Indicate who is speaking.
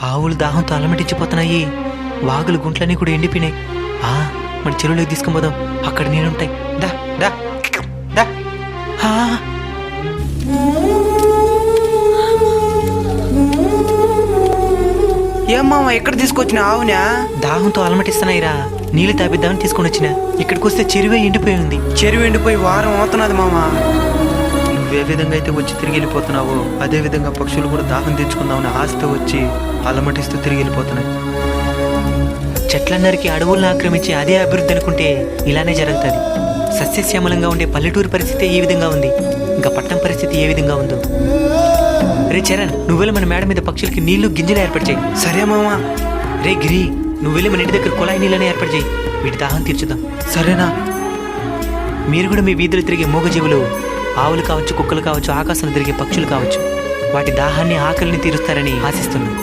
Speaker 1: ఆవులు దాహంతో అలమటించిపోతున్నాయి. వాగులు గుంట్లన్నీ కూడా ఎండిపోయినాయి. మన చెరువులోకి తీసుకుని పోదాం, అక్కడ నీళ్ళుంటాయి. దా దా దా.
Speaker 2: ఏం మామ ఎక్కడ తీసుకొచ్చిన ఆవునా?
Speaker 1: దాహంతో అలమటిస్తున్నాయిరా, నీళ్లు తాపిద్దామని తీసుకొని వచ్చిన. ఇక్కడికి వస్తే చెరువే ఎండిపోయి ఉంది.
Speaker 2: చెరువు ఎండిపోయి వారం అవుతున్నది మామ.
Speaker 1: నువ్వే విధంగా అయితే వచ్చి తిరిగి వెళ్ళిపోతున్నావో అదే విధంగా పక్షులు కూడా దాహం తెచ్చుకుందామని ఆశతో వచ్చి అలమటిస్తూ తిరిగి వెళ్ళిపోతున్నాయి. చెట్లన్నరికి అడవులను ఆక్రమించి అదే అభివృద్ధి అనుకుంటే ఇలానే జరుగుతుంది. సస్యశ్యామలంగా ఉండే పల్లెటూరు పరిస్థితి ఈ విధంగా ఉంది, ఇంకా పట్టణం పరిస్థితి ఏ విధంగా ఉందో. రే చరణ్, నువ్వెళ్ళి మన మేడ మీద పక్షులకి నీళ్లు గింజలు ఏర్పాటు చేయి.
Speaker 2: సరే మామ.
Speaker 1: రే గిరి, నువ్వెళ్ళి మన ఇంటి దగ్గర కుళాయి నీళ్ళని ఏర్పాటు చేయి. వీటి దాహం తీర్చుదాం.
Speaker 2: సరేనా?
Speaker 1: మీరు కూడా మీ వీధులు తిరిగే మూగజీవులు, ఆవులు కావచ్చు, కుక్కలు కావచ్చు, ఆకాశంలో తిరిగే పక్షులు కావచ్చు, వాటి దాహాన్ని ఆకలిని తీరుస్తారని ఆశిస్తున్నాను.